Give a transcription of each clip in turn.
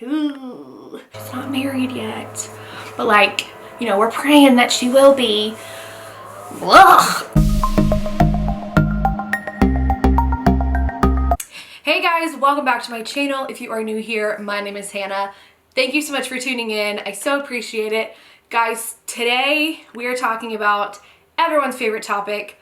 Ooh, she's not married yet. But like, you know, we're praying that she will be. Ugh. Hey guys, welcome back to my channel. If you are new here, my name is Hannah. Thank you so much for tuning in. I so appreciate it. Guys, today we are talking about everyone's favorite topic,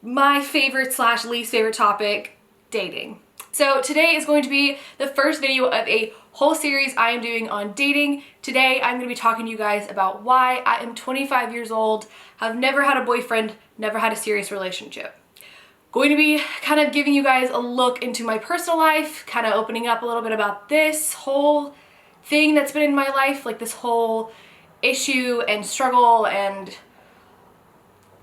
my favorite / least favorite topic, dating. So today is going to be the first video of a whole series I am doing on dating. Today I'm going to be talking to you guys about why I am 25 years old, have never had a boyfriend, never had a serious relationship. Going to be kind of giving you guys a look into my personal life, kind of opening up a little bit about this whole thing that's been in my life, like this whole issue and struggle, and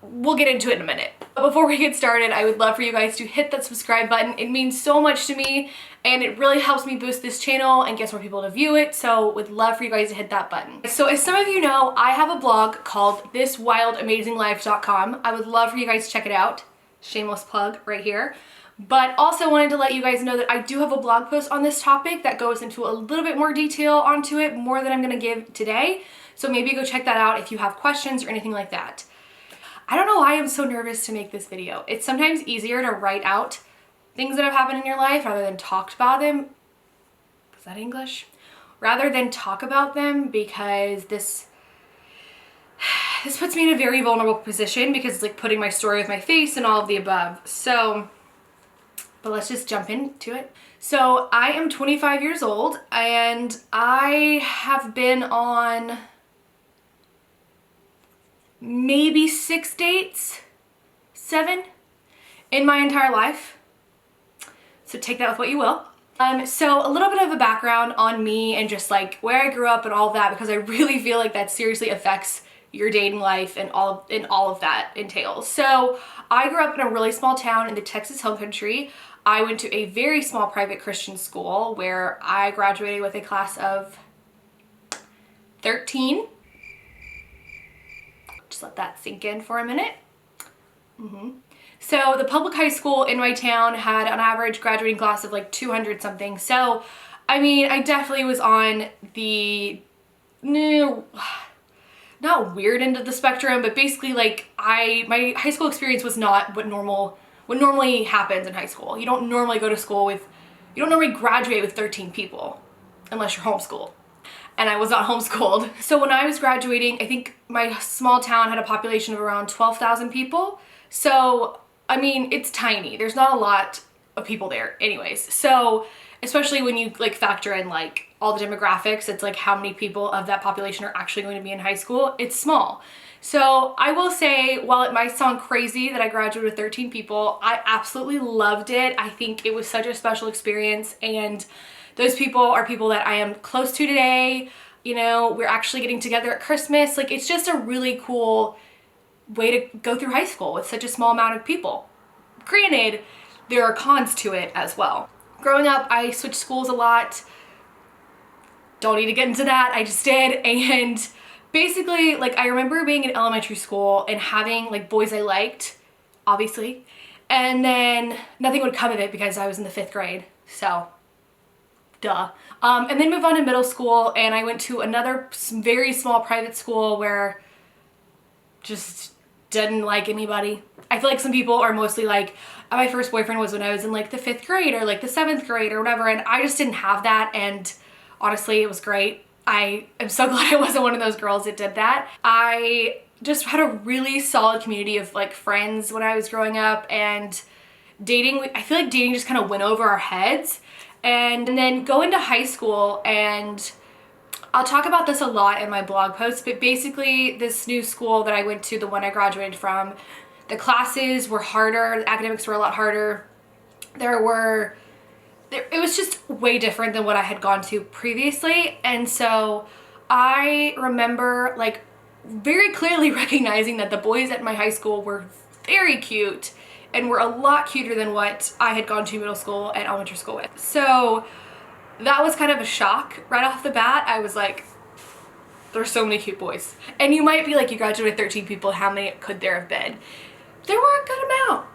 we'll get into it in a minute. But before we get started, I would love for you guys to hit that subscribe button. It means so much to me and it really helps me boost this channel and get more people to view it, so would love for you guys to hit that button. So as some of you know, I have a blog called thiswildamazinglife.com. I would love for you guys to check it out. Shameless plug right here. But also wanted to let you guys know that I do have a blog post on this topic that goes into a little bit more detail onto it, more than I'm gonna give today. So maybe go check that out if you have questions or anything like that. I don't know why I'm so nervous to make this video. It's sometimes easier to write out things that have happened in your life rather than talk about them. Is that English? Rather than talk about them, because this puts me in a very vulnerable position because it's like putting my story with my face and all of the above. So, but let's just jump into it. So I am 25 years old and I have been on maybe 6 dates, 7 in my entire life. So take that with what you will. So a little bit of a background on me and just like where I grew up and all of that, because I really feel like that seriously affects your dating life and all of that entails. So I grew up in a really small town in the Texas Hill Country. I went to a very small private Christian school where I graduated with a class of 13. Just let that sink in for a minute. So the public high school in my town had an average graduating class of like 200 something. So, I mean, I definitely was on the not weird end of the spectrum, but basically like my high school experience was not what normally happens in high school. You don't normally go to school with, you don't normally graduate with 13 people unless you're homeschooled. And I was not homeschooled. So when I was graduating, I think my small town had a population of around 12,000 people. So, I mean, it's tiny. There's not a lot of people there anyways. So, especially when you like factor in like all the demographics, it's like how many people of that population are actually going to be in high school. It's small. So I will say, while it might sound crazy that I graduated with 13 people, I absolutely loved it. I think it was such a special experience, and those people are people that I am close to today. You know, we're actually getting together at Christmas. Like, it's just a really cool way to go through high school with such a small amount of people. Granted, there are cons to it as well. Growing up, I switched schools a lot. Don't need to get into that, I just did. And basically, like, I remember being in elementary school and having like boys I liked, obviously, and then nothing would come of it because I was in the 5th grade, so duh. And then move on to middle school, and I went to another very small private school where just didn't like anybody. I feel like some people are mostly like, my first boyfriend was when I was in like the 5th grade or like the 7th grade or whatever, and I just didn't have that, and honestly, it was great. I am so glad I wasn't one of those girls that did that. I just had a really solid community of like friends when I was growing up, and dating, I feel like dating just kind of went over our heads. And then go into high school, and I'll talk about this a lot in my blog posts, but basically this new school that I went to, the one I graduated from, the classes were harder, the academics were a lot harder. It was just way different than what I had gone to previously. And so I remember like very clearly recognizing that the boys at my high school were very cute and were a lot cuter than what I had gone to middle school and elementary school with. So that was kind of a shock right off the bat. I was like, there's so many cute boys. And you might be like, you graduated with 13 people, how many could there have been? There were a good amount,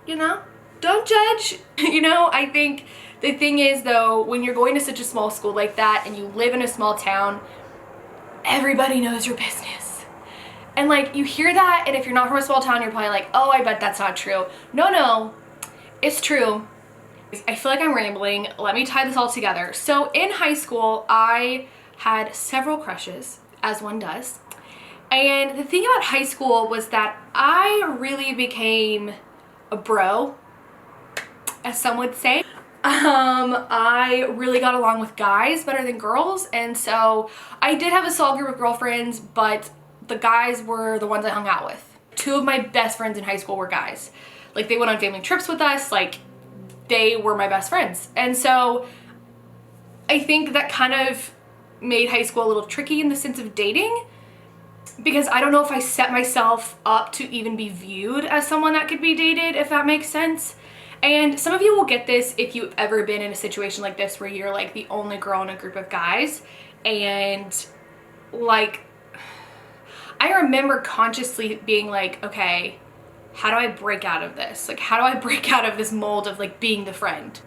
you know? don't judge. You know, I think the thing is though, when you're going to such a small school like that and you live in a small town, everybody knows your business. And like, you hear that, and if you're not from a small town, you're probably like, oh, I bet that's not true. No, it's true. I feel like I'm rambling. Let me tie this all together. So in high school, I had several crushes, as one does. And the thing about high school was that I really became a bro, as some would say. I really got along with guys better than girls, and so I did have a solid group of girlfriends, but the guys were the ones I hung out with. Two of my best friends in high school were guys. Like, they went on family trips with us, like, they were my best friends. And so I think that kind of made high school a little tricky in the sense of dating, because I don't know if I set myself up to even be viewed as someone that could be dated, if that makes sense. And some of you will get this if you've ever been in a situation like this where you're like the only girl in a group of guys. And like, I remember consciously being like, okay, how do I break out of this? Like, how do I break out of this mold of like being the friend?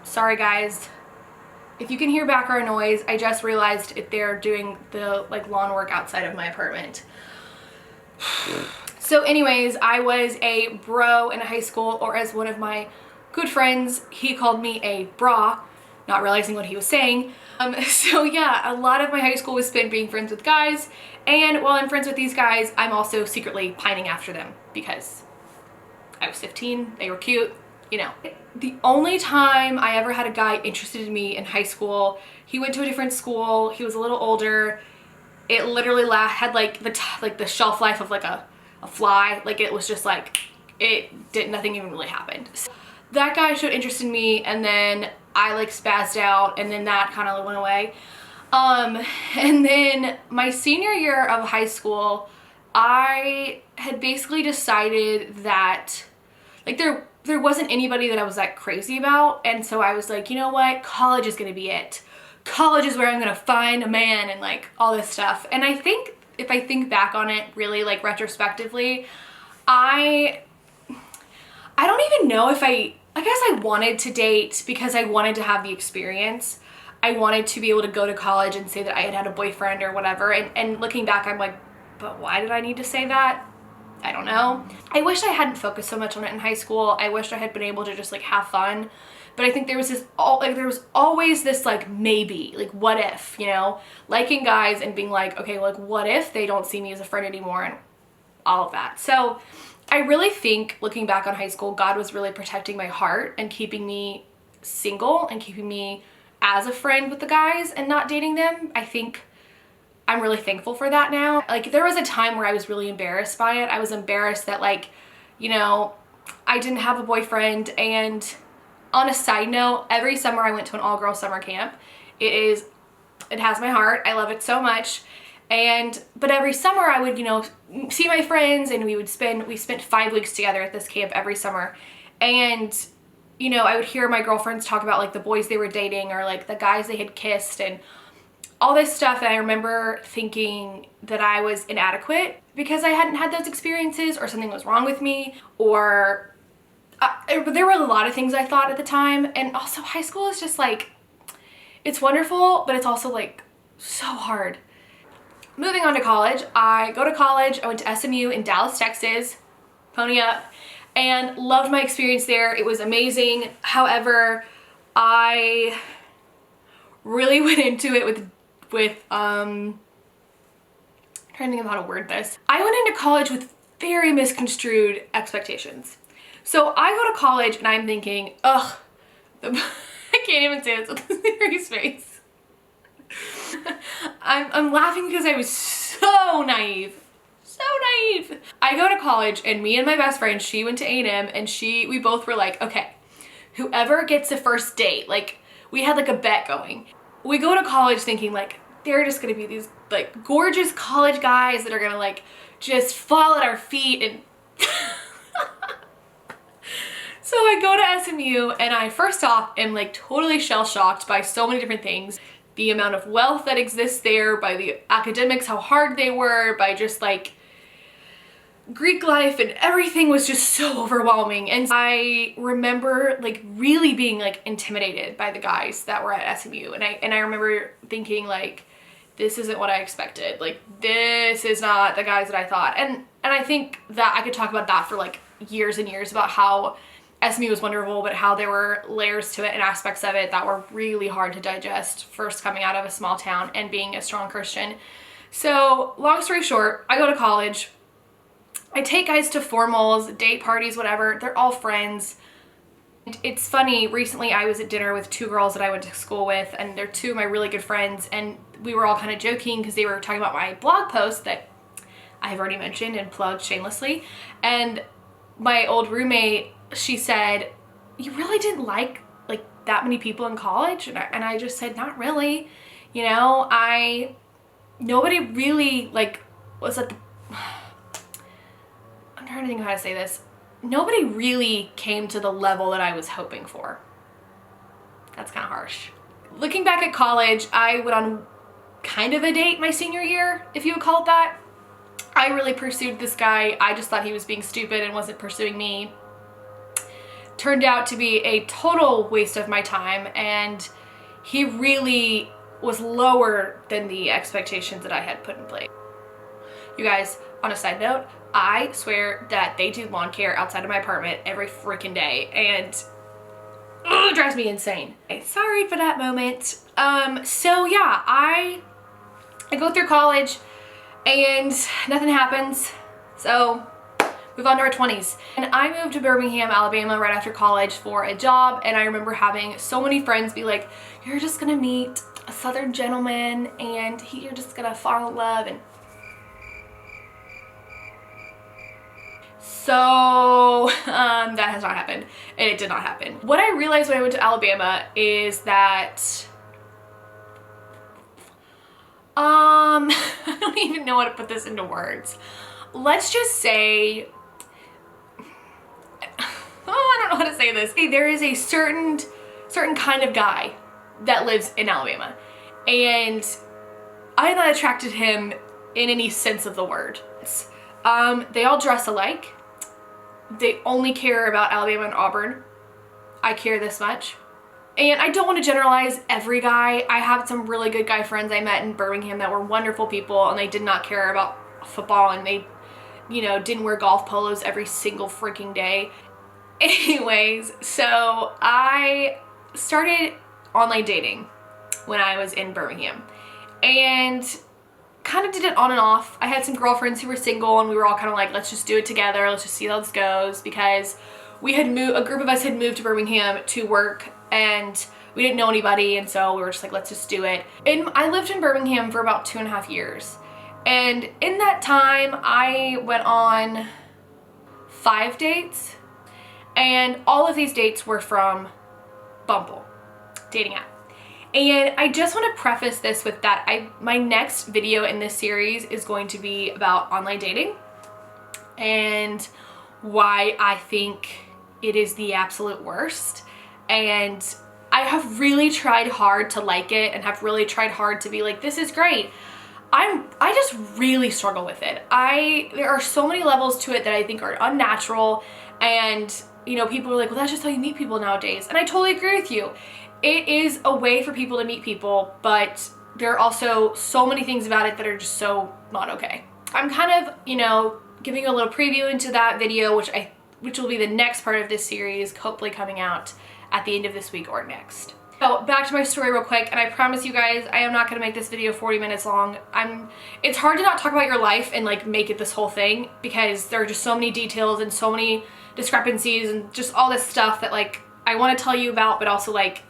Sorry guys, if you can hear background noise, I just realized if they're doing the like lawn work outside of my apartment. So anyways, I was a bro in high school, or as one of my good friends, he called me a bra, not realizing what he was saying. So yeah, a lot of my high school was spent being friends with guys, and while I'm friends with these guys, I'm also secretly pining after them because I was 15, they were cute, you know. The only time I ever had a guy interested in me in high school, he went to a different school, he was a little older. It literally had like the shelf life of like a fly. Like, it was just like, nothing even really happened. So that guy showed interest in me, and then I like spazzed out, and then that kind of went away. And then my senior year of high school, I had basically decided that like there wasn't anybody that I was that crazy about, and so I was like, you know what, college is gonna be it. College is where I'm gonna find a man and like all this stuff. And I think if I think back on it really like retrospectively, I don't even know if I guess I wanted to date because I wanted to have the experience. I wanted to be able to go to college and say that I had had a boyfriend or whatever. And looking back, I'm like, but why did I need to say that? I don't know. I wish I hadn't focused so much on it in high school. I wish I had been able to just like have fun. But I think there was there was always this like maybe, like what if, you know, liking guys and being like, okay, like what if they don't see me as a friend anymore, and all of that. So I really think looking back on high school, God was really protecting my heart and keeping me single and keeping me as a friend with the guys and not dating them. I think I'm really thankful for that now. Like, there was a time where I was really embarrassed by it. I was embarrassed that like, you know, I didn't have a boyfriend. And on a side note, every summer I went to an all-girl summer camp. It has my heart. I love it so much. But every summer I would, you know, see my friends, and we spent 5 weeks together at this camp every summer. And, you know, I would hear my girlfriends talk about like the boys they were dating or like the guys they had kissed and all this stuff. And I remember thinking that I was inadequate because I hadn't had those experiences, or something was wrong with me, or there were a lot of things I thought at the time. And also, high school is just like, it's wonderful, but it's also like so hard. Moving on to college, I go to college. I went to SMU in Dallas, Texas, pony up, and loved my experience there. It was amazing. However, I really went into it with I'm trying to think of how to word this. I went into college with very misconstrued expectations. So I go to college and I'm thinking, ugh, I can't even say this with a serious face. I'm laughing because I was so naive. So naive. I go to college, and me and my best friend, she went to A&M, and we both were like, okay, whoever gets the first date, like we had like a bet going. We go to college thinking like they're just gonna be these like gorgeous college guys that are gonna like just fall at our feet. And so I go to SMU, and I first off am like totally shell-shocked by so many different things. The amount of wealth that exists there, by the academics, how hard they were, by just like Greek life and everything was just so overwhelming. And I remember like really being like intimidated by the guys that were at SMU. And I remember thinking like, this isn't what I expected. Like, this is not the guys that I thought. And I think that I could talk about that for like years and years about how SMU was wonderful, but how there were layers to it and aspects of it that were really hard to digest first coming out of a small town and being a strong Christian. So long story short, I go to college. I take guys to formals, date parties, whatever. They're all friends. It's funny, recently I was at dinner with two girls that I went to school with, and they're two of my really good friends, and we were all kind of joking because they were talking about my blog post that I have already mentioned and plugged shamelessly. And my old roommate, she said, you really didn't like that many people in college? And I just said, not really. You know, nobody really was at the, I'm trying to think of how to say this. Nobody really came to the level that I was hoping for. That's kind of harsh. Looking back at college, I went on kind of a date my senior year, if you would call it that. I really pursued this guy. I just thought he was being stupid and wasn't pursuing me. Turned out to be a total waste of my time, and he really was lower than the expectations that I had put in place. You guys, on a side note, I swear that they do lawn care outside of my apartment every freaking day, and it drives me insane. Okay, sorry for that moment. So yeah, I go through college and nothing happens. So move on to our 20s. And I moved to Birmingham, Alabama right after college for a job, and I remember having so many friends be like, you're just gonna meet a Southern gentleman and you're just gonna fall in love. And so that has not happened, and it did not happen. What I realized when I went to Alabama is that I don't even know how to put this into words. Let's just say, I don't know how to say this. There is a certain kind of guy that lives in Alabama, and I'm not attracted to him in any sense of the word. They all dress alike. They only care about Alabama and Auburn. I care this much. And I don't want to generalize every guy. I have some really good guy friends I met in Birmingham that were wonderful people, and they did not care about football, and they, you know, didn't wear golf polos every single freaking day. Anyways, so I started online dating when I was in Birmingham, and kind of did it on and off. I had some girlfriends who were single, and we were all kind of like, let's just do it together. Let's just see how this goes, because we had moved, a group of us had moved to Birmingham to work, and we didn't know anybody, and so we were just like, let's just do it. And I lived in Birmingham for about 2.5 years. And in that time, I went on 5 dates, and all of these dates were from Bumble, dating app. And I just want to preface this with that my next video in this series is going to be about online dating and why I think it is the absolute worst. And I have really tried hard to like it, and have really tried hard to be like, this is great. I just really struggle with it. There are so many levels to it that I think are unnatural, and you know, people are like, well, that's just how you meet people nowadays. And I totally agree with you. It is a way for people to meet people, but there are also so many things about it that are just so not okay. I'm kind of, you know, giving you a little preview into that video, which will be the next part of this series, hopefully coming out at the end of this week or next. So back to my story real quick, and I promise you guys, I am not gonna make this video 40 minutes long. It's hard to not talk about your life and like make it this whole thing, because there are just so many details and so many discrepancies and just all this stuff that like I want to tell you about, but also like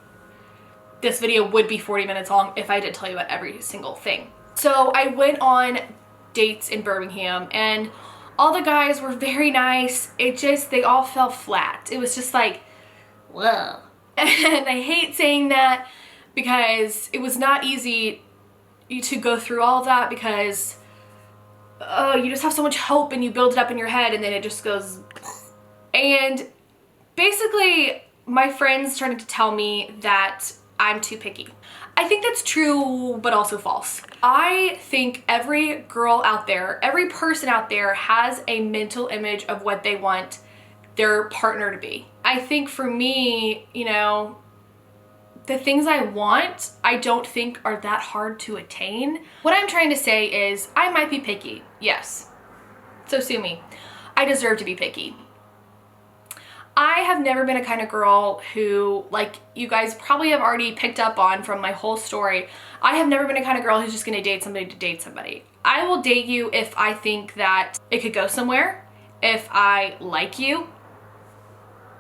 this video would be 40 minutes long if I did tell you about every single thing. So I went on dates in Birmingham, and all the guys were very nice. They all fell flat. It was just like, whoa. And I hate saying that, because it was not easy to go through all of that, because you just have so much hope and you build it up in your head, and then it just goes. And basically my friends started to tell me that I'm too picky. I think that's true, but also false. I think every girl out there, every person out there has a mental image of what they want their partner to be. I think for me, you know, the things I want, I don't think are that hard to attain. What I'm trying to say is I might be picky, yes. So sue me. I deserve to be picky. I have never been a kind of girl who, like you guys probably have already picked up on from my whole story, I have never been a kind of girl who's just gonna date somebody to date somebody. I will date you if I think that it could go somewhere, if I like you.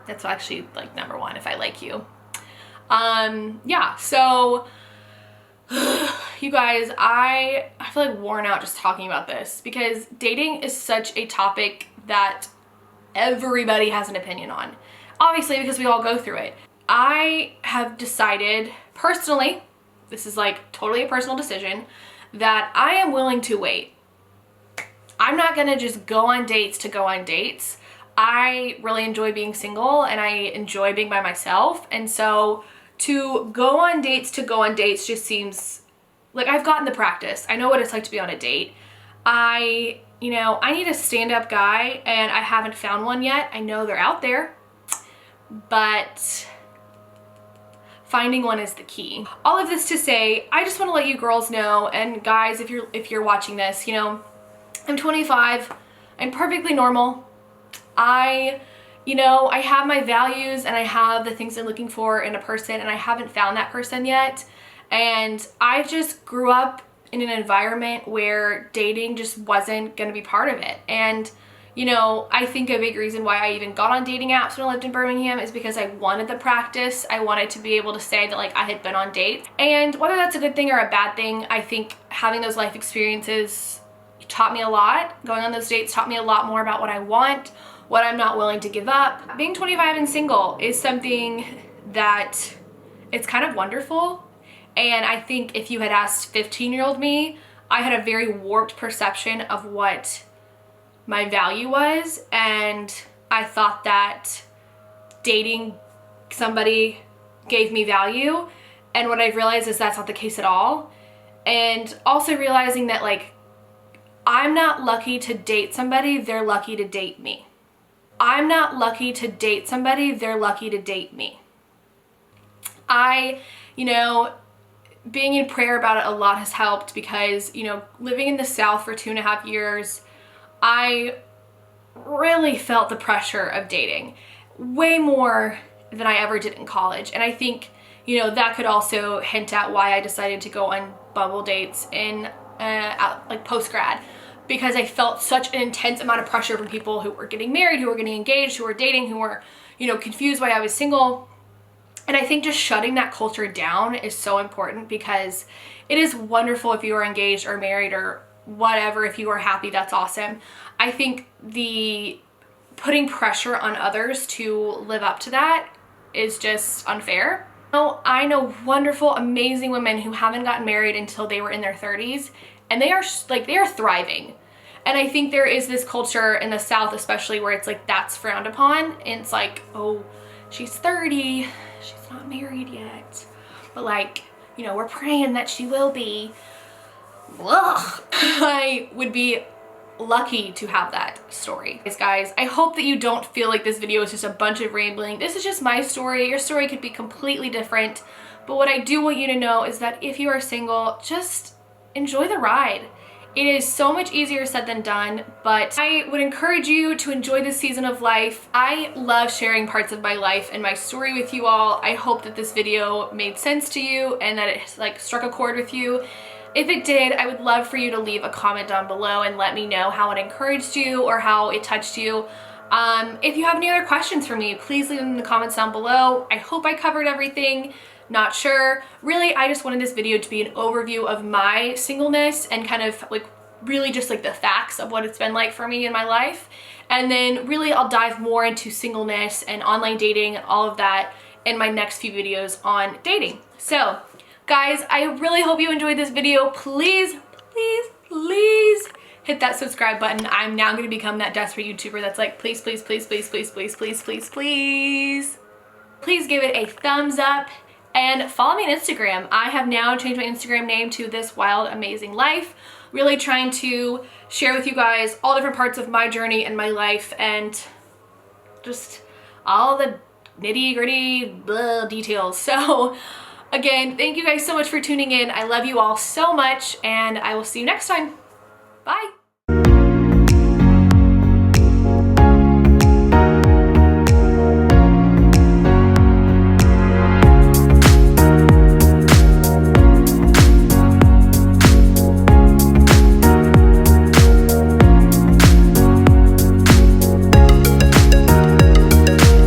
That's actually like number one, if I like you. Yeah, so you guys, I feel like worn out just talking about this because dating is such a topic that everybody has an opinion on. Obviously, because we all go through it. I have decided personally, this is like totally a personal decision, that I am willing to wait. I'm not gonna just go on dates to go on dates. I really enjoy being single and I enjoy being by myself. And so to go on dates just seems like I've gotten the practice. I know what it's like to be on a date. You know, I need a stand-up guy and I haven't found one yet. I know they're out there, but finding one is the key. All of this to say, I just want to let you girls know, and guys, if you're watching this, you know, I'm 25, I'm perfectly normal. You know, I have my values and I have the things I'm looking for in a person and I haven't found that person yet. And I just grew up in an environment where dating just wasn't gonna be part of it. And, you know, I think a big reason why I even got on dating apps when I lived in Birmingham is because I wanted the practice. I wanted to be able to say that like I had been on dates. And whether that's a good thing or a bad thing, I think having those life experiences taught me a lot. Going on those dates taught me a lot more about what I want, what I'm not willing to give up. Being 25 and single is something that it's kind of wonderful. And I think if you had asked 15-year-old me, I had a very warped perception of what my value was. And I thought that dating somebody gave me value. And what I've realized is that's not the case at all. And also realizing that like, I'm not lucky to date somebody, they're lucky to date me. I'm not lucky to date somebody, they're lucky to date me. You know, being in prayer about it a lot has helped because, you know, living in the South for 2.5 years, I really felt the pressure of dating way more than I ever did in college. And I think, you know, that could also hint at why I decided to go on Bumble dates in like post-grad, because I felt such an intense amount of pressure from people who were getting married, who were getting engaged, who were dating, who were, you know, confused why I was single. And I think just shutting that culture down is so important because it is wonderful if you are engaged or married or whatever. If you are happy, that's awesome. I think the putting pressure on others to live up to that is just unfair. I know wonderful, amazing women who haven't gotten married until they were in their 30s, and they are thriving. And I think there is this culture in the South especially where it's like that's frowned upon, and it's like, oh, she's 30, she's not married yet, but like, you know, we're praying that she will be. Ugh. I would be lucky to have that story. Guys, I hope that you don't feel like this video is just a bunch of rambling. This is just my story. Your story could be completely different, but what I do want you to know is that if you are single, just enjoy the ride. It is so much easier said than done, but I would encourage you to enjoy this season of life. I love sharing parts of my life and my story with you all. I hope that this video made sense to you and that it like struck a chord with you. If it did, I would love for you to leave a comment down below and let me know how it encouraged you or how it touched you. If you have any other questions for me, please leave them in the comments down below. I hope I covered everything. Not sure. Really, I just wanted this video to be an overview of my singleness and kind of like really just like the facts of what it's been like for me in my life. And then really I'll dive more into singleness and online dating and all of that in my next few videos on dating. So guys, I really hope you enjoyed this video. Please, please, please hit that subscribe button. I'm now going to become that desperate YouTuber that's like, please, please, please, please, please, please, please, please, please. Please give it a thumbs up And follow me on Instagram. I have now changed my Instagram name to This Wild Amazing Life. Really trying to share with you guys all different parts of my journey and my life and just all the nitty gritty details. So again, thank you guys so much for tuning in. I love you all so much and I will see you next time. Bye.